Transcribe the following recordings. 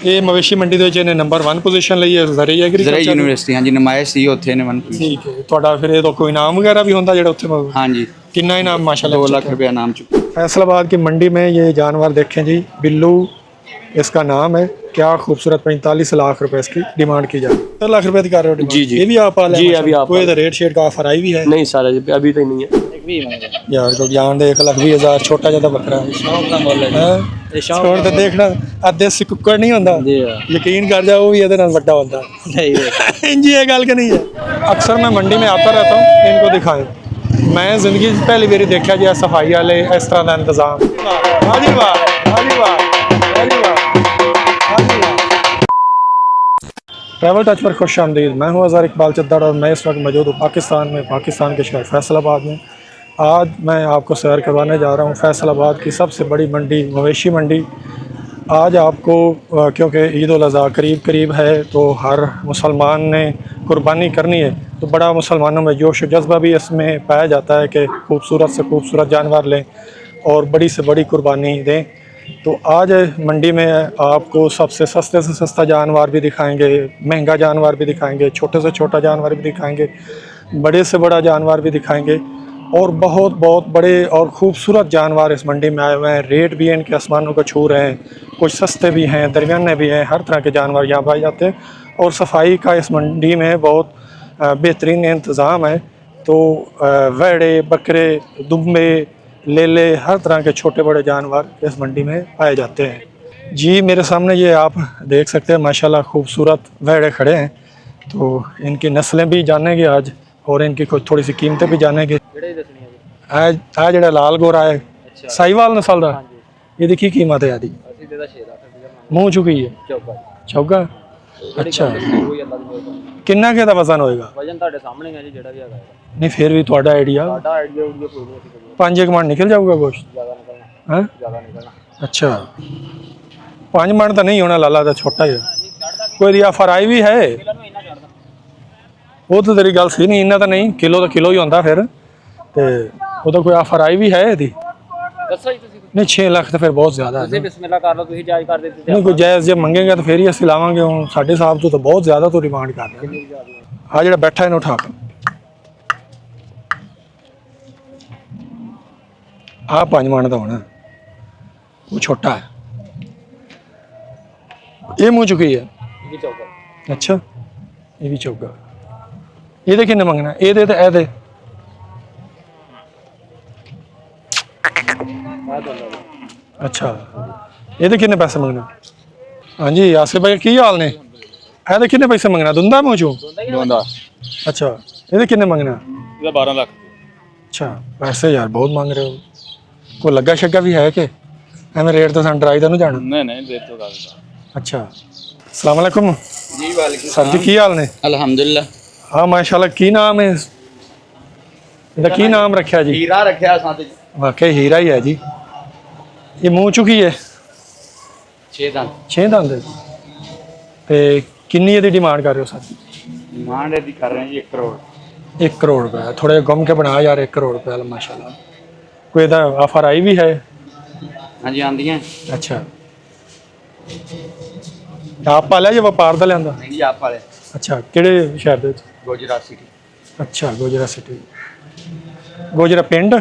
ਇਹ ਮਵੇਸ਼ੀ ਮੰਡੀ ਦੇ ਵਿੱਚ ਇਹਨੇ ਨੰਬਰ 1 ਪੋਜੀਸ਼ਨ ਲਈ ਹੈ ਜ਼ਰੀ ਜ਼ਰਾ ਯੂਨੀਵਰਸਿਟੀ ਹਾਂਜੀ ਨਮਾਇਸ਼ ਸੀ ਉੱਥੇ ਨੇ 1 ਪੋਜੀਸ਼ਨ। ਠੀਕ ਹੈ ਤੁਹਾਡਾ ਫਿਰ ਇਹ ਤੋਂ ਕੋਈ ਇਨਾਮ वगैरह भी होता ਜਿਹੜਾ ਉੱਥੇ हाँ जी कितना इनाम माशाल्लाह 2 लाख रुपया नाम चुका। फैसलाबाद की मंडी में ये जानवर देखें जी बिल्लू इसका नाम है क्या खूबसूरत 45 लाख रुपए इसकी डिमांड की जाए 70 लाख रुपए की कर रहे हो जी जी ये भी आप पाले जी अभी आप कोई रेट शेट का ऑफर आई भी है नहीं सारा अभी तो नहीं है यार को जान दे 1,20,000 छोटा ज्यादा बकरा है छोड़ तो देखना देसी कुक्कड़ नहीं होता यकीन कर जाओ भी ਇਹਦੇ ਨਾਲ ਵੱਡਾ ਹੁੰਦਾ इंजी ये गल कि नहीं है। अक्सर मैं मंडी में आता रहता हूँ इनको दिखाएं मैं जिंदगी पहली बारी देखा जी सफाई वाले इस तरह का इंतजाम हाजी वाह हाजी वाह हाजी वाह हाजी वाह। ट्रैवल टच पर खुश आमदीद मैं हूँ अज़हर इकबाल चद्दड़ और मैं इस वक्त मौजूद हूँ पाकिस्तान में पाकिस्तान के शहर फैसलाबाद में। आज मैं आपको सैर करवाने जा रहा हूँ फैसलाबाद की सबसे बड़ी मंडी मवेशी मंडी। आज आपको क्योंकि ईद उल अज़हा करीब है तो हर मुसलमान ने कुर्बानी करनी है तो बड़ा मुसलमानों में जोश जज्बा भी इसमें पाया जाता है कि खूबसूरत से खूबसूरत जानवर लें और बड़ी से बड़ी कुर्बानी दें। तो आज मंडी में आपको सबसे सस्ते से सस्ता जानवर भी दिखाएंगे महंगा जानवर भी दिखाएंगे छोटे से छोटा जानवर भी दिखाएंगे बड़े से बड़ा जानवर भी दिखाएंगे और बहुत बहुत बड़े और ख़ूबसूरत जानवर इस मंडी में आए हुए हैं। रेट भी इनके आसमानों को छू रहे हैं कुछ सस्ते भी हैं दरमियाने भी हैं हर तरह के जानवर यहाँ पाए जाते हैं और सफाई का इस मंडी में बहुत बेहतरीन इंतज़ाम है। तो वेड़े बकरे दुम्बे लेले हर तरह के छोटे बड़े जानवर इस मंडी में पाए जाते हैं। जी मेरे सामने ये आप देख सकते हैं माशाल्लाह खूबसूरत वेड़े खड़े हैं तो इनकी नस्लें भी जानेंगे आज और इनकी कुछ थोड़ी सी कीमतें भी जानेंगे। आज जो लाल गोरा है साहिवाल नस्ल का ये की कीमत है आदि मुँह चुकी है चौका अच्छा किन्ना के दा वजन होएगा वजन ਤੁਹਾਡੇ ਸਾਹਮਣੇ ਹੈ ਜੀ ਜਿਹੜਾ ਵੀ ਹੈਗਾ नहीं फिर भी थोड़ा आइडिया ਸਾਡਾ ਆਈਡੀਆ ਕੋਈ ਨਹੀਂ 5 मन निकल जाऊगा गोश्त ਜ਼ਿਆਦਾ ਨਿਕਲਣਾ हैं ਜ਼ਿਆਦਾ ਨਿਕਲਣਾ अच्छा 5 मन तो नहीं होना लाला तो छोटा ही है कोई दिया फराई भी है वो तो तेरी गल सी नहीं इन्ना तो नहीं किलो ही होता फिर तो वो तो कोई ऑफर आई भी है यदि ਦੱਸੋ ਜੀ ਤੁਸੀਂ नहीं 6 लाख तो फिर बहुत ज़्यादा है ਤੁਸੀਂ ਬਿਸਮਿਲ੍ਲਾ ਕਰ ਲਓ ਤੁਸੀਂ ਜਾਇਜ਼ ਕਰ ਦਿੱਤੀ नहीं कोई जायज़ जब मंगेगा तो फिर ही असं लावे हूँ साढ़े साहब तो बहुत ज़्यादा तो डिमांड कर रहे हैं। आ जो बैठा इन्हें उठा आ 5 मन का होना वो छोटा है ये मुँह चुकी है ਇਹ ਚੌਕਾ अच्छा ये भी चौका ये किन्ने मंगना ये दे तो ए दे अच्छा ये किन्ने पैसे मंगना हाँ जी आसिफ भाई की हाल ने ए किन्ने पैसे मंगना दुंदा मुँह चो दोंदा अच्छा ये किन्ने मंगना ਇਹਦਾ 12 ਲੱਖ अच्छा पैसे यार बहुत मांग रहे हो कोई लग्गा शग्गा भी है कि एवं रेट तो सन डराई तो नहीं जाना नहीं नहीं रेट तो कर अच्छा अस्सलाम वालेकुम जी वालेकुम सर जी की हाल ने अल्हम्दुलिल्लाह हाँ माशाल्लाह की नाम है ਇਹਦਾ ਕੀ ਨਾਮ ਰੱਖਿਆ ਜੀ हीरा रखया साथे वाकई हीरा ही है जी ये मुँह चुकी है 6 दंद 6 दंद ਤੇ ਕਿੰਨੀ ਇਹਦੀ ਡਿਮਾਂਡ ਕਰ ਰਹੇ ਹੋ ਸਰ डिमांड दी कर रहे हैं जी 1 करोड़ 1 करोड़ रुपया थोड़े गुम के बना यार 1 करोड़ रुपया माशाल्लाह कोई ਇਹਦਾ ਆਫਰ ਆਈ ਵੀ है हाँ जी आंदियां अच्छा ਆਪ ਪਾਲਿਆ ਜਾਂ ਵਪਾਰ ਦਾ ਲਿਆਂਦਾ नहीं जी आप वाले ਅੱਛਾ ਕਿਹੜੇ ਸ਼ਹਿਰ ਦੇ ਵਿੱਚ गुजरात सिटी ਅੱਛਾ ਗੋਜਰਾ ਸਿਟੀ ਗੋਜਰਾ ਪਿੰਡ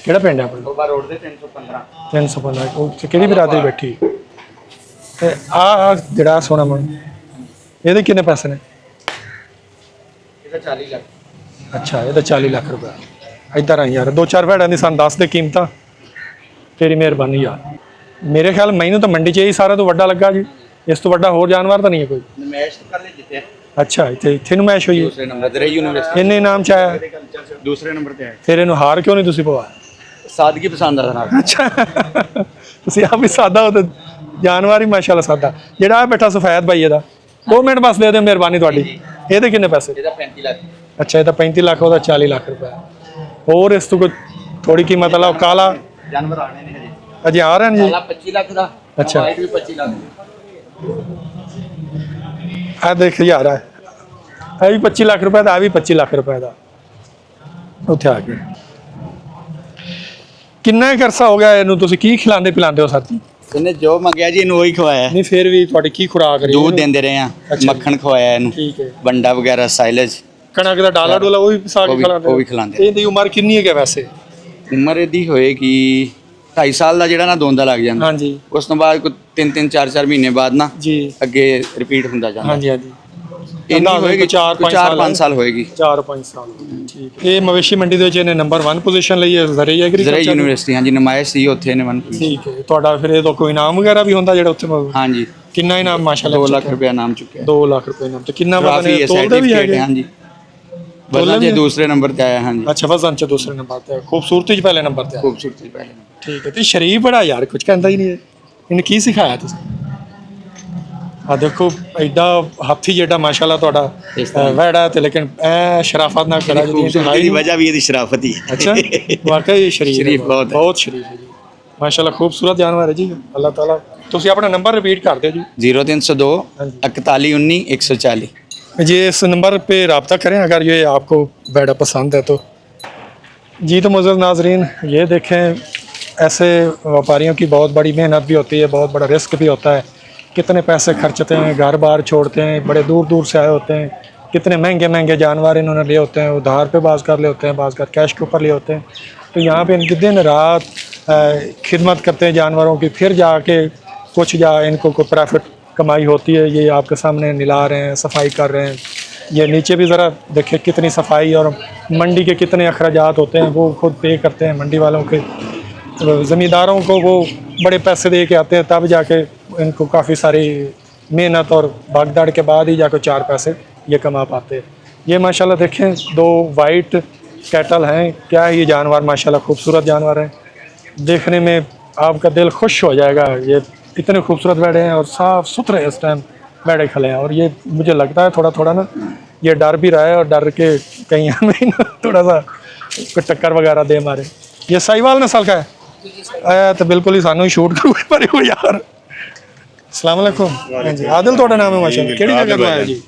ਕਿਹੜਾ ਪਿੰਡ ਹੈ ਆਪਣਾ गोबा रोड दे 315 315 ਉਹ ਕਿਹੜੀ ਬਰਾਦਰੀ ਬੈਠੀ ਤੇ ਆ ਜਿਹੜਾ ਸੋਨਾ ਮਨ ਇਹਦੇ ਕਿੰਨੇ ਪੈਸੇ ਨੇ ਇਹਦਾ 40 ਲੱਖ ਅੱਛਾ ਇਹਦਾ 40 ਲੱਖ ਰੁਪਏ ਇੱਧਰ ਆ ਯਾਰ 2-4 ਭੈੜਾਂ ਦੀ ਸਾਨੂੰ ਦੱਸ ਦੇ ਕੀਮਤਾਂ ਤੇਰੀ ਮਿਹਰਬਾਨੀ ਯਾਰ ਮੇਰੇ ਖਿਆਲ ਮੈਨੂੰ ਤਾਂ ਮੰਡੀ 'ਚ ਹੀ ਸਾਰਾ ਤੋਂ ਵੱਡਾ ਲੱਗਾ ਜੀ ਇਸ ਤੋਂ ਵੱਡਾ ਹੋਰ ਜਾਨਵਰ ਤਾਂ ਨਹੀਂ ਹੈ ਕੋਈ ਨਮੈਸ਼ ਕਰ ਲੈ ਜਿੱਤੇ ਅੱਛਾ ਇੱਥੇ ਨੁਮਾਇਸ਼ ਹੋਈ ਹੈ ਦੂਸਰੇ ਨੰਬਰ ਤੇ ਰਹੀ ਯੂਨੀਵਰਸਿਟੀ ਇੰਨੇ ਨਾਮ ਚ ਆਇਆ ਦੂਸਰੇ ਨੰਬਰ ਤੇ ਹੈ ਫਿਰ ਇਹਨੂੰ ਹਾਰ ਕਿਉਂ ਨਹੀਂ ਤੁਸੀਂ ਪਵਾਇਆ ਸਾਦਗੀ ਪਸੰਦ ਆ ਨਾਲ ਅੱਛਾ ਤੁਸੀਂ ਆਪ ਵੀ ਸਾਦਾ ਹੋ ਤੇ ਜਾਨਵਰ ਹੀ ਮਾਸ਼ਾਅੱਲਾ ਸਾਦਾ ਜਿਹੜਾ ਆ ਬੈਠਾ ਸਫੈਦ ਭਾਈ ਇਹਦਾ 2 ਮਿੰਟ ਬਸ ਦੇ ਦਿਓ ਮਿਹਰਬਾਨੀ ਤੁਹਾਡੀ ਇਹਦੇ ਕਿੰਨੇ ਪੈਸੇ ਇਹਦਾ 35 ਲੱਖ ਅੱਛਾ ਇਹਦਾ 35 ਲੱਖ ਉਹਦਾ 40 ਲੱਖ ਰੁਪਏ ਹੋਰ ਇਸ ਤੋਂ ਕੋਈ ਥੋੜੀ ਕੀਮਤ ਵਾਲਾ ਕਾਲਾ ਜਾਨਵਰ ਆਣੇ ਨੇ ਹਜੇ ਅਜੇ ਆ ਰਹੇ ਨੇ ਜੀ ਕਾਲਾ 25 ਲੱਖ ਦਾ ਅੱਛਾ ਵਾਈਟ ਵੀ 25 ਲੱਖ ਆ ਦੇਖ ਯਾਰ ਇਹ ਵੀ 25 ਲੱਖ ਰੁਪਏ ਦਾ ਆ ਵੀ 25 ਲੱਖ ਰੁਪਏ ਦਾ ਉੱਥੇ ਆ ਕੇ ਕਿੰਨਾ ਕੁ ਅਰਸਾ ਹੋ ਗਿਆ ਇਹਨੂੰ ਤੁਸੀਂ ਕੀ ਖਿਲਾਉਂਦੇ ਪਿਲਾਉਂਦੇ ਹੋ ਸਾਥੀ ਇਹਨੇ ਜੋ ਮੰਗਿਆ ਜੀ ਇਹਨੂੰ ਉਹੀ ਖਵਾਇਆ। ਨਹੀਂ ਫਿਰ ਵੀ ਤੁਹਾਡੀ ਕੀ ਖੁਰਾਕ ਰਹੀ? दूध ਦਿੰਦੇ ਰਹੇ ਆ, ਮੱਖਣ ਖਵਾਇਆ ਇਹਨੂੰ, ਠੀਕ ਹੈ। ਬੰਡਾ ਵਗੈਰਾ, ਸਾਈਲੇਜ, ਕਣਕ ਦਾ ਡਾਲਾ ਡੋਲਾ ਉਹ ਵੀ ਪਿਸਾ ਕੇ ਖਿਲਾਉਂਦੇ? ਉਹ ਵੀ ਖਿਲਾਉਂਦੇ। ਇਹਦੀ ਉਮਰ ਕਿੰਨੀ ਹੈ ਵੈਸੇ? ਉਮਰ ਇਹਦੀ ਹੋਏਗੀ 2.5 ਸਾਲ ਦਾ, ਜਿਹੜਾ ਨਾ ਦੋਂਦਾ ਲੱਗ ਜਾਂਦਾ। ਹਾਂਜੀ। ਉਸ ਤੋਂ ਬਾਅਦ ਕੋਈ 3-3 4-4 ਮਹੀਨੇ ਬਾਅਦ ਨਾ ਜੀ ਅੱਗੇ ਰਿਪੀਟ ਹੁੰਦਾ ਜਾਂਦਾ। ਹਾਂਜੀ ਹਾਂਜੀ। ਇੰਨੀ ਹੋਏਗੀ 4-5 ਸਾਲ ਹੋਏਗੀ। 4-5 ਸਾਲ। ਠੀਕ। ਇਹ ਮਵੇਸ਼ੀ ਮੰਡੀ ਦੇ ਵਿੱਚ ਇਹਨੇ ਨੰਬਰ 1 ਪੋਜੀਸ਼ਨ ਲਈ ਹੈ ਜ਼ਰੀ ਜ਼ਰਾ ਐਗਰੀਕਲਚਰ ਯੂਨੀਵਰਸਿਟੀ, ਹਾਂਜੀ, ਨਮਾਇਸ਼ ਸੀ ਉੱਥੇ ਨੇ ਮਨ। ਠੀਕ ਹੈ। ਤੁਹਾਡਾ ਫਿਰ ਇਹ ਤੋਂ ਕੋਈ ਇਨਾਮ ਵਗੈਰਾ ਵੀ ਹੁੰਦਾ ਜਿਹੜਾ ਉੱਥੇ ਹਾਂਜੀ, ਕਿੰਨਾ ਇਨਾਮ? ਮਾਸ਼ਾਅੱਲਾ 2 ਲੱਖ ਰੁਪਏ ਨਾਮ ਚੁੱਕਿਆ। 2 ਲੱਖ ਰੁਪਏ ਇਨਾਮ। ਤੇ ਕਿੰਨਾ ਕਾਫੀ ਵਜ਼ਨ ਹੈ, ਤੋਲਦੇ ਵੀ ਸਰਟੀਫਿਕੇਟ ਹੈਗੇ? ਹੈ। ਹਾਂਜੀ, ਵਜ਼ਨ ਜੇ ਦੂਸਰੇ ਨੰਬਰ ਤੇ ਆਇਆ। ਹਾਂਜੀ, ਅੱਛਾ, ਵਜ਼ਨ ਚ ਦੂਸਰੇ ਨੰਬਰ ਤੇ, ਖੂਬਸੂਰਤੀ ਚ ਪਹਿਲੇ ਨੰਬਰ ਤੇ ਆਇਆ। ਖੂਬਸੂਰਤੀ ਪਹਿਲੇ। ਠੀਕ ਹੈ। ਤੇ ਸ਼ਰੀਫ ਬੜਾ ਯਾਰ, ਕੁਝ ਕਹਿੰਦਾ ਹੀ ਨਹੀਂ ਹੈ। ਇਹਨੇ ਕੀ ਸਿਖਾਇਆ ਤੁਸੀਂ? ਆ ਦੇਖੋ ਐਡਾ ਹਾਥੀ ਜਿਹੜਾ ਮਾਸ਼ਾਅੱਲਾ ਤੁਹਾਡਾ ਵੈੜਾ ਤੇ, ਲੇਕਿਨ ਐ ਸ਼ਰਾਫਤ ਨਾਲ ਖੜਾ ਖੂਬਸੂਰਤੀ ਦੀ ਵਜ੍ਹਾ ਵੀ ਇਹਦੀ ਸ਼ਰਾਫਤ ਹੀ ਹੈ। ਅੱਛਾ, ਵਾਕਈ ਸ਼ਰੀਫ ਬਹੁਤ ਹੈ। ਬਹੁਤ ਸ਼ਰੀਫ ਹੈ ਜੀ ਮਾਸ਼ਾਅੱਲਾ, ਖੂਬਸੂਰਤ ਜਾਨਵਰ ਹੈ ਜੀ। ਅੱਲਾਹ ਤਾਲਾ। ਤੁਸੀਂ ਆਪਣਾ ਨंबर रिपीट कर दो जी। 0302 41 19 140। जी इस नंबर पे रब्ता करें अगर ये आपको बैडा पसंद है तो। जी तो मुअज़्ज़ज़ नाज़रीन, ये देखें ऐसे व्यापारियों की बहुत बड़ी मेहनत भी होती है, बहुत बड़ा रिस्क भी होता है। कितने पैसे खर्चते हैं, घर बार छोड़ते हैं, बड़े दूर दूर से आए होते हैं, कितने महंगे महंगे जानवर इन्होंने लिए होते हैं, उधार पे बाज़ कर ले होते हैं, बाज़ कर कैश के ऊपर लिए होते हैं। तो यहाँ पे इनके दिन रात खिदमत करते हैं जानवरों की, फिर जाके कुछ जा इनको कोई प्रॉफिट कमाई होती है। ये आपके सामने निला रहे हैं, सफाई कर रहे हैं। ये नीचे भी ज़रा देखिए कितनी सफाई, और मंडी के कितने अखराजात होते हैं वो खुद पे करते हैं मंडी वालों के। ज़मींदारों को वो बड़े पैसे दे के आते हैं, तब जाके इनको काफ़ी सारी मेहनत और भागदौड़ के बाद ही जाकर 4 पैसे ये कमा पाते हैं। ये माशाल्लाह देखें 2 वाइट कैटल हैं। क्या है ये जानवर, माशाल्लाह खूबसूरत जानवर हैं, देखने में आपका दिल खुश हो जाएगा। ये इतने खूबसूरत बैठे हैं और साफ़ सुथरे इस टाइम बैठे खड़े हैं। और ये मुझे लगता है थोड़ा थोड़ा ना ये डर भी रहा है, और डर के कहीं हमें ना थोड़ा सा कोई टक्कर वगैरह दे मारे। ये साहिवाल नस्ल का है? आया तो बिल्कुल ही सानू ही शूट करूँगे पर हो यार। अस्सलाम वालेकुम। हाँ जी, आदिल ਤੁਹਾਡਾ ਨਾਮ ਹੈ ਮਾਸ਼ਾਅੱਲਾ, ਕਿਹੜੀ ਜਗ੍ਹਾ ਤੋਂ ਆਇਆ ਜੀ?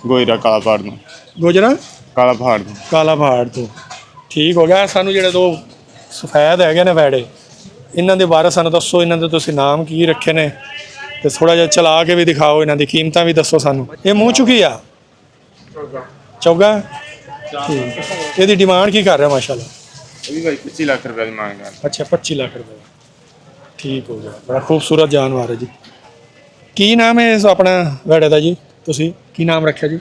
ਗੋਇਰਾ ਕਾਲਾ ਪਹਾੜ ਤੋਂ। ਗੁਜਰਾ ਕਾਲਾ ਪਹਾੜ ਤੋਂ। ਕਾਲਾ ਪਹਾੜ ਤੋਂ। ਠੀਕ ਹੋ ਗਿਆ। ਸਾਨੂੰ ਜਿਹੜੇ 2 ਸਫੈਦ ਹੈਗੇ ਨੇ ਵੈੜੇ, ਇਹਨਾਂ ਦੇ ਬਾਰੇ ਸਾਨੂੰ ਦੱਸੋ, ਇਹਨਾਂ ਦੇ ਤੁਸੀਂ ਨਾਮ ਕੀ ਰੱਖੇ ਨੇ, ਤੇ ਥੋੜਾ ਜਿਹਾ ਚਲਾ ਕੇ ਵੀ ਦਿਖਾਓ, ਇਹਨਾਂ ਦੀ ਕੀਮਤਾਂ ਵੀ ਦੱਸੋ ਸਾਨੂੰ। ਇਹ ਮੂੰਹ ਚੁੱਕੀ ਆ ਚੌਗਾ। ਠੀਕ। ਇਹਦੀ ਡਿਮਾਂਡ ਕੀ ਕਰ ਰਿਹਾ ਮਾਸ਼ਾਅੱਲਾ? ਇਹ ਵੀ ਭਾਈ 25 ਲੱਖ ਰੁਪਏ ਦੀ ਮੰਗ ਹੈ। ਅੱਛਾ, 25 ਲੱਖ ਰੁਪਏ। ਠੀਕ ਹੋ ਗਿਆ। ਬੜਾ ਖੂਬਸੂਰਤ ਜਾਨਵਰ ਹੈ ਜੀ। ਕੀ ਨਾਮ ਹੈ ਇਸ ਆਪਣਾ ਵੈੜੇ ਦਾ ਜੀ? ਤੁਸੀਂ ਕੀ ਨਾਮ ਰੱਖਿਆ ਜੀ?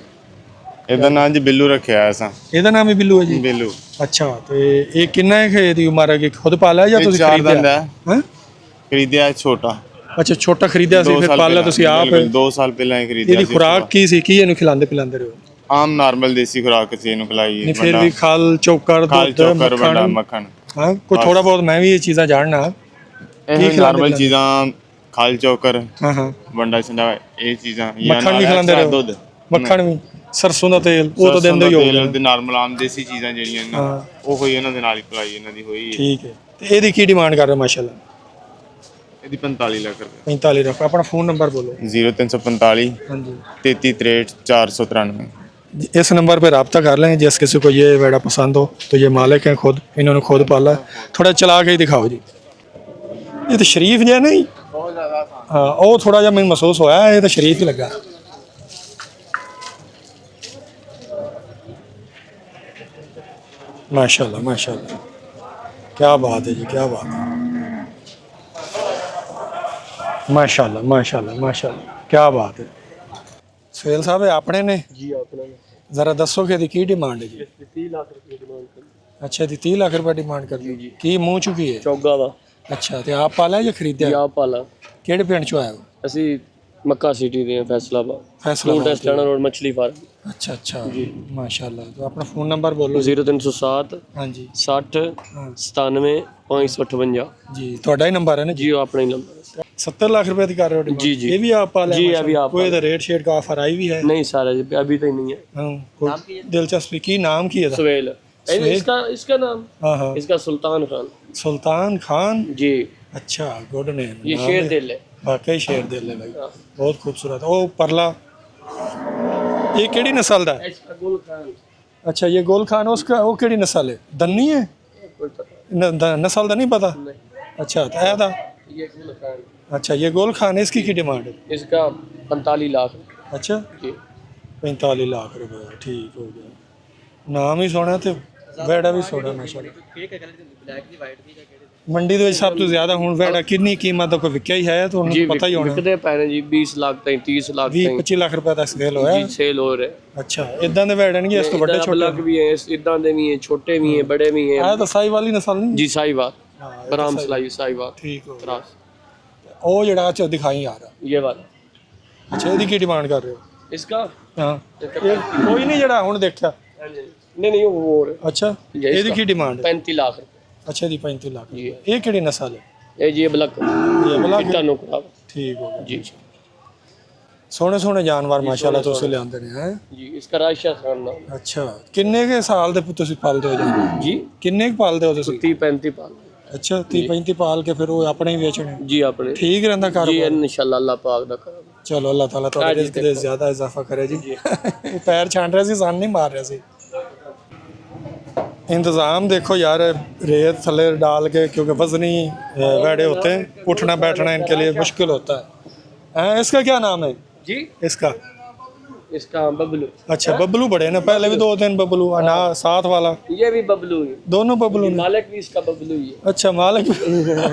ਇਹਦਾ ਨਾਮ ਜੀ ਬਿੱਲੂ ਰੱਖਿਆ ਹੈ ਅਸਾਂ। ਇਹਦਾ ਨਾਮ ਹੀ ਬਿੱਲੂ ਹੈ ਜੀ? ਬਿੱਲੂ। ਅੱਛਾ, ਤੇ ਇਹ ਕਿੰਨਾ ਹੈ ਇਹਦੀ ਉਮਰ ਹੈ? ਖੁਦ ਪਾਲਿਆ ਜਾਂ ਤੁਸੀਂ ਚਾਰ ਦੰਦ ਹੈ। ਹਾਂ, ਖਰੀਦਿਆ ਛੋਟਾ। ਅੱਛਾ, ਛੋਟਾ ਖਰੀਦਿਆ ਸੀ, ਫਿਰ ਪਾਲਿਆ ਤੁਸੀਂ ਆਪ? 2 ਸਾਲ ਪਹਿਲਾਂ ਹੀ ਖਰੀਦਿਆ। ਇਹਦੀ ਖੁਰਾਕ ਕੀ ਸੀ? ਕੀ ਇਹਨੂੰ ਖਿਲਾਉਂਦੇ ਪਿਲਾਉਂਦੇ ਰਹੇ ਹੋ? ਆਮ ਨਾਰਮਲ ਦੇਸੀ ਖੁਰਾਕ ਸੀ ਇਹਨੂੰ ਖਿਲਾਈ। ਨਹੀਂ ਫਿਰ ਵੀ ਖਲ ਚੋਕਰ ਖਾਲ ਦੁੱਧ ਚੋਕਰ ਵੱਡਾ ਮੱਖਣ। ਹਾਂ, ਕੋਈ ਥੋੜਾ ਬਹੁਤ ਮੈਂ ਵੀ ਇਹ ਚੀਜ਼ਾਂ ਜਾਣਨਾ। ਇਹ ਨਾਰਮਲ ਚੀਜ਼ਾਂ, ਖਾਲ ਚੋਕਰ, ਹਾਂ ਹਾਂ, ਵੰਡਾ ਛੰਡਾ, ਇਹ ਚੀਜ਼ਾਂ। ਮੱਖਣ ਵੀ ਖਿਲਾਉਂਦੇ ਰਹੇ? ਦੁੱਧ, ਮੱਖਣ ਵੀ, ਸਰਸੋਂ ਦਾ ਤੇਲ ਉਹ ਤਾਂ ਦਿੰਦੇ ਹੀ ਹੋਗੇ। ਤੇ ਨਾਰਮਲ ਆਮ ਦੇਸੀ ਚੀਜ਼ਾਂ ਜਿਹੜੀਆਂ ਇਹਨਾਂ ਉਹ ਹੋਈ ਇਹਨਾਂ ਦੇ ਨਾਲ ਹੀ ਖਿਲਾਈ ਇਹਨਾਂ ਦੀ ਹੋਈ। ਠੀਕ ਹੈ। ਤੇ ਇਹਦੀ ਕੀ ਡਿਮਾਂਡ ਕਰ ਰਹੇ ਮਾਸ਼ਾਅੱਲਾ? ਇਹਦੀ 45 ਲੱਖ ਰੁਪਏ। 45 ਲੱਖ। ਆਪਣਾ फ़ोन नंबर बोलो। 0345 हाँ जी 33 63 493। इस नंबर पर रब्ता कर लें। जिस किसी को ये वेड़ा पसंद हो तो ये मालिक हैं खुद, इन्होंने खुद पाला है। थोड़ा चला के ही दिखाओ जी। ये तो शरीफ जो है नहीं, हाँ वो थोड़ा जहा मैं महसूस होया, ये तो शरीफ ही लगा। माशाल्लाह माशाल्लाह, क्या बात है जी, क्या बात है। माशाल्लाह माशाल्लाह माशाल्लाह, क्या बात है। सुहेल साहब अपने ने जी? अपने जरा दसो कि की डिमांड है जी? 30 लाख रुपए डिमांड। अच्छा जी, 30 लाख रुपए डिमांड कर दी जी। की मुँह चुकी है? चौगा दा। अच्छा, तो आप पाला या खरीदा? आप पाला। केड़े पिंड चो आए हो? असी मक्का सिटी दे फैसलाबाद। फैसलाबाद रोड मछली फार्म। अच्छा अच्छा जी, माशाल्लाह। तो अपना फ़ोन नंबर बोलो। 0307 हाँ जी 60 97 558 जी। ਤੁਹਾਡਾ ਹੀ ਨੰਬਰ ਹੈ ਨਾ ਜੀ? अपना ही नंबर। 70 लाख रुपए की कर रहे हो जी? जी ये भी आप पाले? जी अभी आप। कोई रेट शेट का ऑफर आई भी है? नहीं सारा अभी तो नहीं है। हाँ, कोई दिलचस्पी की नाम की है? सुहेल। इसका नाम? हाँ हाँ, इसका सुल्तान खान। सुल्तान खान जी। अच्छा, गुड नेम। ये शेर दिल है, वाकई शेर दिल है भाई, बहुत खूबसूरत। ओ परला ये केड़ी नस्ल दा है? इसका गुल खान। अच्छा, ये गोल खान उसका वो केड़ी नस्ल है? दन्नी है? नस्ल दा नहीं पता? अच्छा, तो ये गुल खान। अच्छा, ये गोल खान है, इसकी की डिमांड है? इसका 45 लाख। अच्छा, जी 45 लाख रुपए, ठीक हो गया। नाम ही सोना ਤੇ ਵੈੜਾ ਵੀ ਸੋਹਣਾ ਮਾਸ਼ਾਅੱਲਾ। ਮੰਡੀ ਦੇ ਵਿੱਚ ਸਭ ਤੋਂ ਜ਼ਿਆਦਾ ਹੁਣ ਵੈੜਾ ਕਿੰਨੀ ਕੀਮਤ ਦਾ ਕੋਈ ਵਿਕਿਆ ਹੀ ਹੈ ਤੁਹਾਨੂੰ ਜੀ ਪਤਾ ਹੀ ਹੋਣਾ? ਵਿਕਦੇ ਪਏ ਨੇ ਜੀ 20 ਲੱਖ ਤਾਈਂ 30 ਲੱਖ 20-25 ਲੱਖ ਰੁਪਏ ਦਾ ਸੇਲ ਹੋਇਆ। ਜੀ ਸੇਲ ਹੋ ਰਿਹਾ। ਅੱਛਾ, ਇਦਾਂ ਦੇ ਵੈੜੇ ਨਹੀਂ ਇਸ ਤੋਂ ਵੱਡੇ ਛੋਟੇ? ਲੱਗ ਵੀ ਹੈ, ਇਦਾਂ ਦੇ ਵੀ ਹੈ, ਛੋਟੇ ਵੀ ਹੈ, ਬੜੇ ਵੀ ਹੈ। ਆਹ ਤਾਂ ਸਾਈ ਵਾਲੀ ਨਸਲ ਨਹੀਂ? ਜੀ ਸਾਈਵਾਲ, ਬਰਾਮ ਸਲਾਈ ਸਾਈਵਾਲ। ਠੀਕ ਹੋ ਕ੍ਰਾਸ ਉਹ ਜਿਹੜਾ ਚ ਦਿਖਾਈ ਆ ਰਿਹਾ। ये वाला। ਅੱਛਾ, ਇਹਦੀ ਕੀ ਡਿਮਾਂਡ ਕਰ ਰਹੇ ਹੋ? इसका ਹਾਂ, ਇਹ ਕੋਈ ਨਹੀਂ ਜਿਹੜਾ ਹੁਣ ਦੇਖਿਆ। नहीं वो और ਅੱਛਾ, ਇਹਦੀ ਕੀ ਡਿਮਾਂਡ ਹੈ? 35 लाख रुपए। ਅੱਛਾ ਜੀ, 35 ਲੱਖ। जी ਇਹ ਕਿਹੜੀ ਨਸਲ ਹੈ? ये जी ब्लैक ਇਹ ਬਲਾ चिट्टा नुकरा। ਠੀਕ ਹੋ ਗਿਆ जी ਸੋਹਣੇ ਸੋਹਣੇ ਜਾਨਵਰ ਮਾਸ਼ਾਅੱਲਾ ਤੁਸੀਂ ਲਿਆਂਦੇ ਨੇ ਹੈ। जी इसका राशा खान नाम। ਅੱਛਾ, ਕਿੰਨੇ ਕੇ ਸਾਲ ਦੇ ਤੁਸੀਂ ਪਾਲਦੇ ਹੋ ਜਾਨਵਰ? जी ਕਿੰਨੇ ਕੁ ਪਾਲਦੇ ਹੋ ਤੁਸੀਂ? 30-35 पाल। ਅੱਛਾ, 30-35 ਪਾਲ ਕੇ ਫਿਰ ਉਹ ਆਪਣੇ ਹੀ ਵੇਚਣੇ? जी अपने ਠੀਕ ਰਹਿੰਦਾ जी ਕਾਰੋਬਾਰ? इंशाल्लाह अल्लाह पाक दा करम। ਚਲੋ ਅੱਲਾਹ ਤਾਲਾ ਤੁਹਾਡੇ ਰਿਜ਼ਕ ਦੇ ਜ਼ਿਆਦਾ ਇਜ਼ਾਫਾ ਕਰੇ ਜੀ। ਇਹ ਪੈਰ ਛਾਂਟ ਰਿਹਾ ਸੀ, ਸਾਨੂੰ ਨਹੀਂ ਮਾਰ ਰਿਹਾ ਸੀ। इंतज़ाम देखो यार, रेत थले डाल के, क्योंकि वजनी वैड़े होते हैं, उठना बैठना इनके लिए मुश्किल होता है। इसका क्या नाम है जी इसका? इसका बबलू। अच्छा, बबलू बड़े ना, पहले भी 2-3 बबलू ना, साथ वाला ये भी बबलू है। दोनों बबलू ने? मालिक भी इसका बबलू ही है। अच्छा, मालिक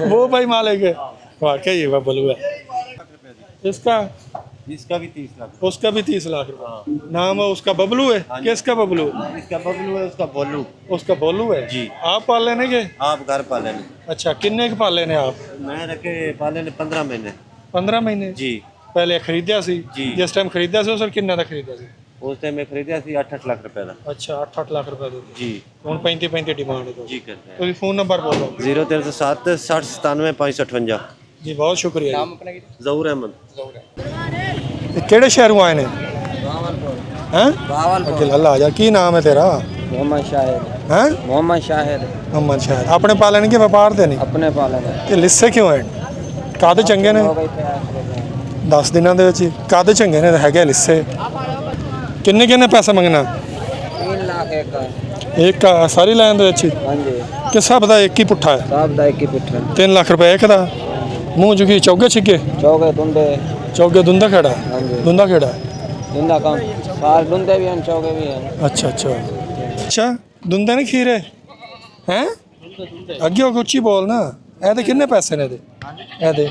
वो भाई मालिक है, वाकई ये बबलू है। इसका भी 30 लाख। उसका भी 30 लाख रुपए। नाम है उसका बबलू है? किसका बबलू? इसका बबलू है, उसका बोलू। उसका बोलू है जी। आप पाल लेने के? आप घर पाले ने? अच्छा, किन्ने के पाल लेने आप? मैं रखे पाले ने 15 महीने। 15 महीने? जी। ਪਹਿਲੇ ਖਰੀਦਿਆ ਸੀ? ਜੀ। ਜਿਸ ਟਾਈਮ ਖਰੀਦਿਆ ਸੀ ਉਸ ਕਿੰਨੇ ਦਾ ਖਰੀਦਿਆ ਸੀ? उस टाइम मैं खरीदा सी 8-8 लाख रुपए का। ਅੱਛਾ, 8-8 ਲੱਖ ਰੁਪਏ ਦੇ। जी ਹੁਣ 35 ਡਿਮਾਂਡ ਹੈ जी करते हैं। ਤੁਸੀਂ ਫੋਨ ਨੰਬਰ ਬੋਲੋ। 0307 60 97 558। ਜੀ ਬਹੁਤ ਸ਼ੁਕਰੀਆ। नाम अपना जहूर अहमद। ਇਹ ਕਿਹੜੇ ਸ਼ਹਿਰੋਂ ਆਏ ਨੇ? हैं? बावलपुर। अकेला ला जा। की नाम है तेरा? मोहम्मद शाहिद। हैं? मोहम्मद शाहिद मोहम्मद शाहिद। अपने पालन के व्यापार ते नहीं? अपने पालन है। ਤੇ ਲਿੱਸੇ ਕਿਉਂ ਹੈ? ਕਾਦੇ ਚੰਗੇ ਨੇ? 10 ਦਿਨਾਂ ਦੇ ਵਿੱਚ ਹੀ ਕਾਦੇ ਚੰਗੇ ਨੇ? ਹੈਗੇ ਲਿੱਸੇ। ਕਿੰਨੇ ਕਿੰਨੇ ਪੈਸੇ ਮੰਗਣਾ? 3 लाख एक का। ਇੱਕ ਸਾਰੀ ਲਾਈਨ ਦੇ ਵਿੱਚ ਹੀ? हाँ जी ਕਿ ਸਭ ਦਾ ਇੱਕ ਹੀ ਪੁੱਠਾ ਹੈ? साहब दाई की पिट्ठा। 3 ਲੱਖ ਰੁਪਏ ਇੱਕ ਦਾ। ਮੂੰਹ ਚੁਕੀ ਚੌਗੇ ਛਿੱਕੇ? चौके दुंदे। ਚੌਗੇ ਦੁੰਦਾ ਖੜਾ? हाँ जी ਦੁੰਦਾ ਖੜਾ? दुंदा कम सार दुंदे भी हैं, चौके भी हैं। ਅੱਛਾ ਅੱਛਾ ਅੱਛਾ, ਦੁੰਦੇ ਨੇ ਖੀਰੇ ਹੈ? ਅੱਗੇ ਉਹ ਉੱਚੀ ਬੋਲ ਨਾ। ਇਹਦੇ ਕਿੰਨੇ ਪੈਸੇ ਨੇ ਇਹਦੇ? ਇਹਦੇ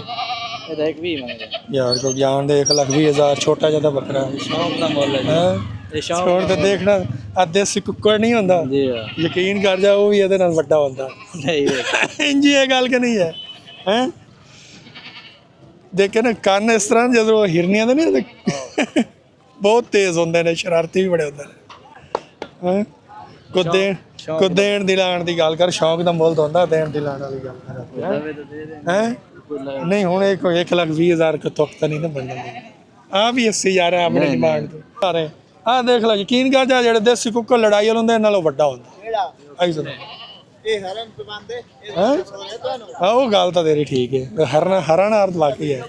ये एक भी मांगे। ਯਾਰ ਕੋ ਗਿਆਨ ਦੇ 1,20,000 ਛੋਟਾ ਜਿਹਾ ਤਾਂ ਬੱਕਰਾ शौक ना बोल रहे। ਹੈ। ये शौक। ਛੋੜ ਤੇ ਦੇਖਣਾ ਆ ਦੇਸੀ ਕੁੱਕੜ ਨਹੀਂ ਹੁੰਦਾ, जी ਯਕੀਨ ਕਰ ਜਾ ਉਹ ਵੀ ਇਹਦੇ ਨਾਲ ਵੱਡਾ ਹੁੰਦਾ। नहीं ਇੰਜੀ ਇਹ ਗੱਲ ਕਿ ਨਹੀਂ ਹੈ? ਹੈ ਦੇਖੇ ਨਾ ਕੰਨ ਇਸ ਤਰ੍ਹਾਂ ਜਦੋਂ ਉਹ ਹਿਰਨੀਆਂ ਦੇ ਨਹੀਂ ਹੁੰਦੇ, ਬਹੁਤ ਤੇਜ਼ ਹੁੰਦੇ ਨੇ, ਸ਼ਰਾਰਤੀ ਵੀ ਬੜੇ ਹੁੰਦੇ ਨੇ। ਹੈ ਕੋ ਦੇਣ ਦੀ ਲਾਣ ਦੀ ਗੱਲ ਕਰ, ਸ਼ੌਂਕ ਦਾ ਮੁੱਲ ਤਾਂ ਹੁੰਦਾ, ਦੇਣ ਦੀ ਲਾਣ ਵਾਲੀ ਗੱਲ ਕਰ। ਹੈ ਨਹੀਂ ਹੁਣ 1,20,000 का तोख तो नहीं ना बन जाएगा। आ भी 80,000 है अपनी डिमांड तो सारे। आ देख लो, यकीन कर जा, ਜਿਹੜੇ ਦੇਸੀ ਕੁੱਕੜ ਲੜਾਈ ਵਾਲੇ ਹੁੰਦੇ ਨਾਲੋਂ ਵੱਡਾ ਹੁੰਦਾ। ਆਈ ਸੁਣੋ ਇਹ ਹਰਨ ਪਵਾਉਂਦੇ ਹਾਂ, ਉਹ ਗੱਲ ਤਾਂ ਤੇਰੀ ਠੀਕ ਹੈ। ਹਰਨ ਅਰਥ ਵਾਕਈ ਹੈ।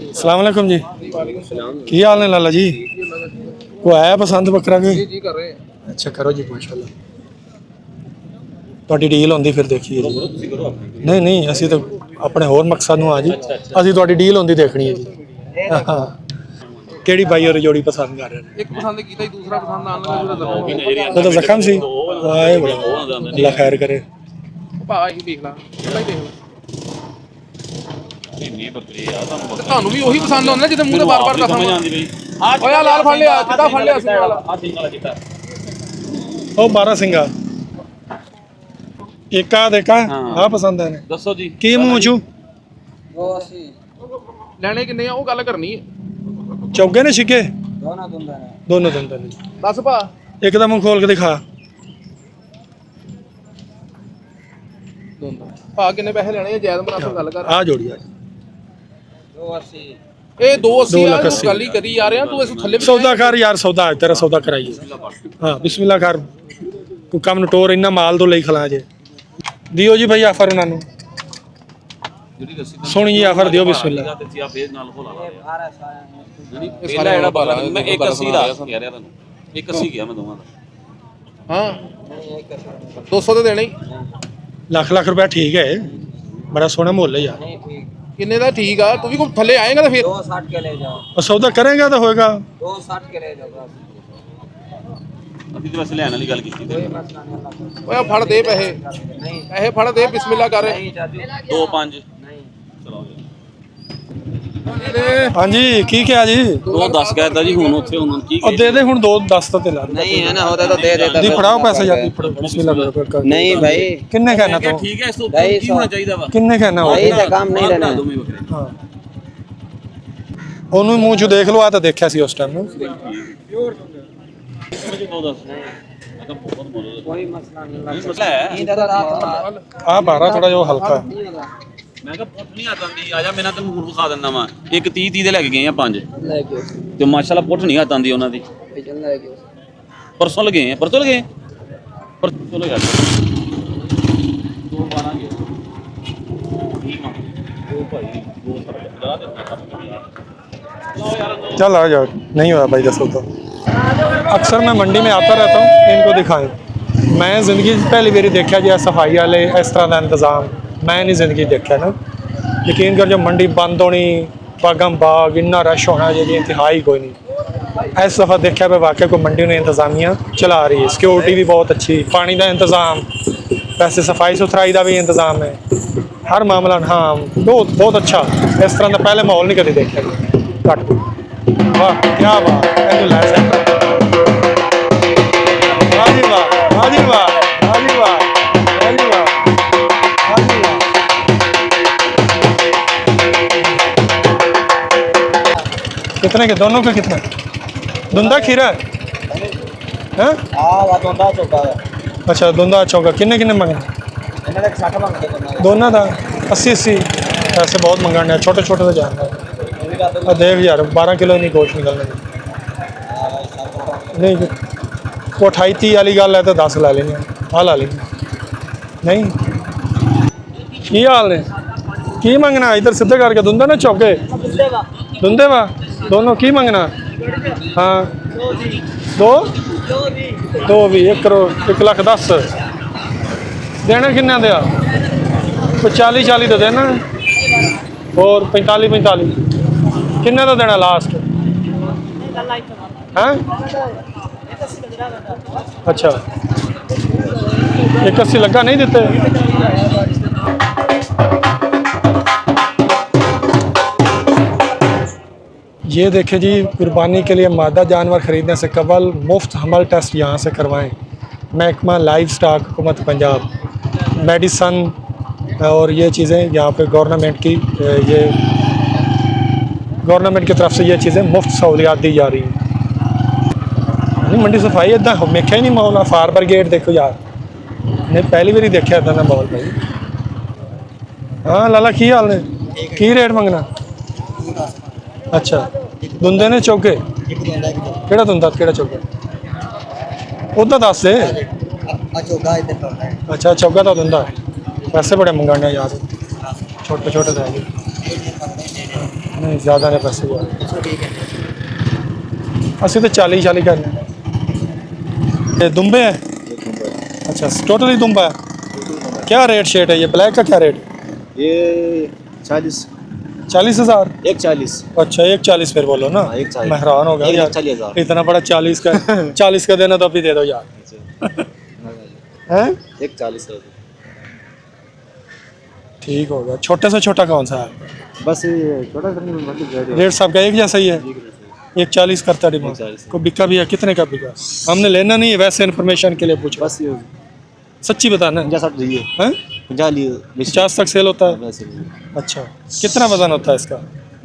अस्सलाम वालेकुम जी। ਕੀ ਹਾਲ ਨੇ ਲਾਲਾ ਜੀ? ਕੋ ਆਇਆ ਪਸੰਦ ਬੱਕਰਾ ਕੋਈ? जी कर रहे हैं। ਅੱਛਾ ਕਰੋ ਜੀ, ਮਾਸ਼ਾਅੱਲਾ। ਤੁਹਾਡੀ ਡੀਲ ਹੁੰਦੀ ਫਿਰ ਦੇਖੀਏ ਜੀ। ਨਹੀਂ ਨਹੀਂ, ਅਸੀਂ ਤਾਂ ਆਪਣੇ ਹੋਰ ਮਕਸਦ ਨੂੰ ਆ ਜੀ। ਅਸੀਂ ਤੁਹਾਡੀ ਡੀਲ ਹੁੰਦੀ ਦੇਖਣੀ ਹੈ ਜੀ। ਹਾਂ, ਕਿਹੜੀ ਬਾਈ ਔਰ ਜੋੜੀ ਪਸੰਦ ਕਰ ਰਹੇ ਨੇ? ਇੱਕ ਪਸੰਦ ਕੀਤਾ ਹੀ ਦੂਸਰਾ ਪਸੰਦ ਆਣ ਲੱਗਾ ਉਹ ਤਾਂ ਜ਼ਖਮ ਸੀ। ਹਾਂ, ਇਹ ਬੜਾ ਅੱਲਾ ਖੈਰ ਕਰੇ। ਭਾ ਹੀ ਦੇਖ ਲਾ ਪਹਿਲਾਂ ਹੀ ਦੇਖ ਲਾ ਇੰਨੀ ਬੱਕਰੀ ਆ ਤੁਹਾਨੂੰ ਵੀ ਉਹੀ ਪਸੰਦ ਆਉਂਦਾ ਜਿਹਦੇ ਮੂੰਹ ਤੇ ਬਾਰ-ਬਾਰ ਦੱਸਾਂ ਓਏ ਆ ਲਾਲ ਫੜ ਲਿਆ, ਕਿੱਦਾਂ ਫੜ ਲਿਆ ਸਿੰਘ ਵਾਲਾ? आ दिन वाला कितना? ਉਹ 12 ਸਿੰਘਾ ਇੱਕ ਆ ਦੇਖਾ ਆ ਪਸੰਦ ਹੈ ਨੇ। दसो जी। ਕੀ ਮੂੰਹ ਚੂ? वो 80 ਲੈਣੇ ਕਿੰਨੇ ਆ ਉਹ ਗੱਲ ਕਰਨੀ ਹੈ। ਚੌਗੇ ਨੇ ਛਿੱਕੇ? दोनों दुंदा है। ਦੋਨੋਂ ਦੰਦਾਂ ਨੇ। ਦੱਸ ਭਾ ਇੱਕ ਦਾ ਮੂੰਹ ਖੋਲ ਕੇ ਦਿਖਾ। ਭਾ ਕਿੰਨੇ ਪੈਸੇ ਲੈਣੇ ਆ? ਜਾਇਜ਼ ਮੁਨਾਸਬ ਗੱਲ ਕਰ। ਆ ਜੋੜੀ ਆ। 280 ਇਹ 280 2 ਆ, ਲੱਖ ਤੂੰ 80 ਗੱਲ ਹੀ ਕਰੀ ਜਾ ਰਿਹਾ ਤੂੰ ਇਸ ਥੱਲੇ ਵੀ ਸੌਦਾ ਕਰ ਯਾਰ, ਸੌਦਾ ਤੇਰਾ ਸੌਦਾ ਕਰਾਈਏ। ਹਾਂ ਬਿਸਮਿਲ੍ਲਾ ਕਰ, ਕੋਈ ਕੰਮ ਨੂੰ ਟੋਰ ਇੰਨਾ ਮਾਲ ਤੋਂ ਲਈ ਖਲਾ ਜੇ। ਦਿਓ ਜੀ ਭਾਈ ਆਫਰ ਉਹਨਾਂ ਨੂੰ, ਸੋਹਣੀ ਜੀ ਆਫਰ ਦਿਓ। ਬਿਸਮਿਲ੍ਲਾ। ਪਹਿਲਾ ਜਿਹੜਾ ਬਾਲਾ ਮੈਂ 180 ਦਾ ਕਹਿ ਰਿਹਾ ਤੁਹਾਨੂੰ, 180 ਗਿਆ ਮੈਂ ਦੋਵਾਂ ਦਾ। ਹਾਂ 200 ਤੇ ਦੇਣਾ ਹੀ। ਲੱਖ ਲੱਖ ਰੁਪਇਆ ਠੀਕ ਹੈ, ਬੜਾ ਸੋਹਣਾ ਮੁੱਲ ਹੈ ਯਾਰ। नहीं ठीक ਕਿੰਨੇ ਦਾ ਠੀਕ ਆ, ਤੂੰ ਵੀ ਕੋਈ ਥੱਲੇ ਆਏਗਾ ਤਾਂ ਫਿਰ 260 के ले जाओ, और सौदा करेगा तो होएगा। 260 के ले जाओ बस, ਅਸੀਂ ਤਾਂ ਵੈਸੇ ਲੈਣ ਵਾਲੀ ਗੱਲ ਕੀਤੀ कोई मसला नहीं अल्लाह को। ਓਏ ਫੜ ਦੇ ਪੈਸੇ, नहीं ਪੈਸੇ ਫੜ ਦੇ, ਬਿਸਮਿਲ੍ਲਾ ਕਰ। नहीं चाचू 2-5 नहीं, ਚਲੋ हाँ जी की क्या जी 2-10 ਕਹਿਤਾ ਜੀ, ਹੁਣ ਉੱਥੇ ਉਹਨਾਂ ਨੂੰ ਕੀ और दे दे हुन 2-10 तो ला नहीं है ना, होता तो दे देता। दी फड़ाओ पैसे या दी फड़ो बिस्मिल्लाह करो नहीं भाई, किन्ने कहना तो ਠੀਕ ਹੈ, ਇਸ ਤੋਂ ढाई ਕੀ सौ। ਹੋਣਾ ਚਾਹੀਦਾ ਵਾ किन्ने कहना हो भाई तो काम नहीं लेना है। ਦੋਵੇਂ ਬੱਕਰੇ हाँ ਉਹਨੂੰ ਮੂੰਹ ਚ ਦੇਖ ਲਓ, ਆ ਤਾਂ ਦੇਖਿਆ ਸੀ ਉਸ ਟਾਈਮ ਨੂੰ। 2-10 ਮੈਂ ਕਿਹਾ ਬਹੁਤ ਬੋਲੋ कोई मसला नहीं अल्लाह को। ਮਸਲਾ ਹੈ। इधर रात मार, ਆ 12 ਥੋੜਾ ਜਿਹਾ ਹਲਕਾ ਮੈਂ ਕਿਹਾ ਪੁੱਤ ਨਹੀਂ ਆਤਾਂਦੀ, ਆ ਜਾ, ਮੈਂ ਨਾ ਤੈਨੂੰ ਹੁਣ ਵਿਖਾ ਦਿੰਦਾ ਵਾਂ। ਇੱਕ 30 ਦੇ ਲੈ ਕੇ ਗਏ ਆ 5 लेके ਤੇ ਮਾਸ਼ਾਅੱਲਾ ਪੁੱਤ ਨਹੀਂ ਆਤਾਂਦੀ ਉਹਨਾਂ ਦੀ। चल लेके ਪਰਸੋਂ ਲਗੇ ਆ, ਪਰਸੋਂ ਲਗੇ ਪਰਸੋਂ ਲਗਾ 2-12 ਗਏ ਠੀਕ ਆ ਉਹ ਭਾਈ ਦੋ ਸਰ ਜਰਾ ਦੇ चल आ जाओ, नहीं होया भाई दस तो। अक्सर मैं मंडी में आता रहता हूँ, इनको दिखाएं। मैं ज़िंदगी पहली बारी देखा जी सफाई वाले इस तरह का इंतज़ाम मैं नहीं ज़िंदगी देखा ना। यकीन कर जो मंडी बंद होनी, बागम बाग इन्ना रश होना जी इंतहाई कोई नहीं। इस दफ़ा देखा मैं वाकई को मंडी ने इंतज़ामिया चला रही है, सिक्योरिटी भी बहुत अच्छी, पानी का इंतज़ाम, वैसे सफाई सुथराई का भी इंतज़ाम है, हर मामला हाँ बहुत बहुत अच्छा। इस तरह का पहले माहौल नहीं कभी देखा घट। वाह क्या बात, वाह जी वाह, वाह जी वाह, वाह जी वाह, वाह जी वाह, वाह जी वाह। कितने के दोनों का कितना? धुंधा खीरा है हैं? अच्छा धुंधा चौका किन्ने किन्ने मंगना? दोनों था 80-80 ऐसे बहुत मंगाने, छोटे छोटे तो जानना देख यार 12 किलो नहीं गोश्त निकलने नहीं। वो 28-30 वाली गल है तो 10 ला लेंगे, हाँ ला लेंगे। नहीं की हाल ने की मंगना? इधर सीधे करके धुंधे ना चौके धुंधे वा दोनों की मंगना? हाँ दो भी 1 करोड़ 1,10,000 देना किन्ना दिया? 40-40 तो देना और 45-45 किन्ना तो देना लास्ट? हैं अच्छा 81 लगा नहीं देते? ये देखें जी, कुर्बानी के लिए मादा जानवर ख़रीदने से कबल मुफ्त हमल टेस्ट यहाँ से करवाएं। महकमा लाइव स्टॉक हुकूमत पंजाब मेडिसन और ये चीज़ें यहाँ पे गवर्नमेंट की ये गवर्नमेंट की तरफ से ये चीज़ें मुफ्त सहूलियात दी जा रही हैं। नहीं मंडी सफाई इदा देखा ही नहीं माहौल। फायर ब्रिगेड देखो यार, नहीं पहली बार देखा इदा माहौल भाई। हाँ लाला की हाल ने की रेट मंगना? अच्छा धुंधे ने चौके केड़ा धुंधा केड़ा चौका उदा दस दे। अच्छा चौका तो धुंधा पैसे बड़े मंगाने यार, छोटे छोटे तो नहीं ज़्यादा नहीं पैसे यार। असं तो 40 करने दुम्बे हैं। अच्छा टोटली दुम्बा है। क्या रेट शेट है ये ब्लैक का? क्या रेट? ये 40 40,000 140 अच्छा 140 फिर बोलो ना, 140 मैं हैरान हो गया यार 40,000 इतना बड़ा 40 का 40 का देना तो अभी दे दो यार हैं? 140 ठीक हो गया। छोटे से छोटा कौन सा है? बस ये छोटा रेट सब का एक जैसा ही है? 140 करता डिमांड। को बिका भी है? कितने का बिका? हमने लेना नहीं है, वैसे इन्फॉर्मेशन के लिए पूछा। बस ये सच्ची बताना है 50 लिए हैं? 50 तक सेल होता है? वैसे अच्छा कितना वजन होता है इसका?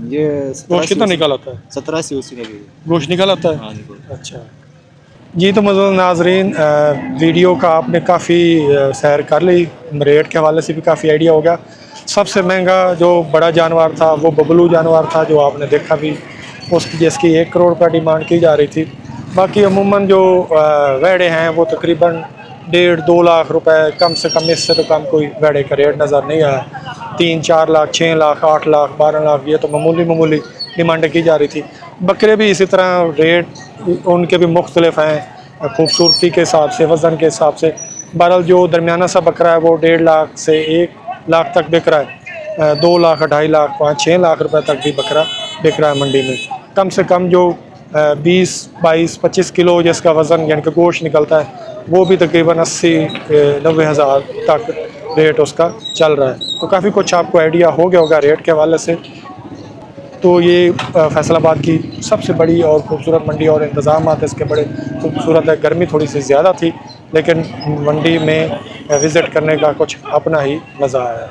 ये गोश्त कितना निकाल होता है? 17 से 80 लगी। गोश्त निकाल आता है? हाँ निकल। अच्छा जी, तो मज़दूर नाजरीन वीडियो का आपने काफ़ी सैर कर ली, रेट के हवाले से भी काफ़ी आइडिया हो गया। सबसे महंगा जो बड़ा जानवर था वो बबलू जानवर था, जो आपने देखा भी, उसकी जिसकी 1 करोड़ रुपये डिमांड की जा रही थी। बाकी अमूमन जो वेड़े हैं वो तकरीबन 1.5-2 लाख रुपए, कम से कम इससे तो कम कोई वेड़े का रेट नज़र नहीं आया। 3-4 लाख, 6 लाख, 8 लाख, 12 लाख ये तो मामूली डिमांड की जा रही थी। बकरे भी इसी तरह रेट उनके भी मुख्तलिफ हैं, खूबसूरती के हिसाब से, वज़न के हिसाब से। बहरहाल जो दरमियाना सा बकरा है वो 1.5 लाख से 1 लाख तक बिक रहा है। 2 लाख 2.5 लाख 5-6 लाख रुपए तक भी बकरा बिक रहा है मंडी में। कम से कम जो 20-22-25 किलो जिसका वज़न यानी कि गोश्त निकलता है वो भी तकरीबन 80-90 हज़ार तक रेट उसका चल रहा है। तो काफ़ी कुछ आपको आइडिया हो गया होगा रेट के हवाले से। तो ये फैसलाबाद की सबसे बड़ी और खूबसूरत मंडी और इंतज़ाम इसके बड़े खूबसूरत है। गर्मी थोड़ी सी ज़्यादा थी लेकिन मंडी में विज़िट करने का कुछ अपना ही मज़ा आया।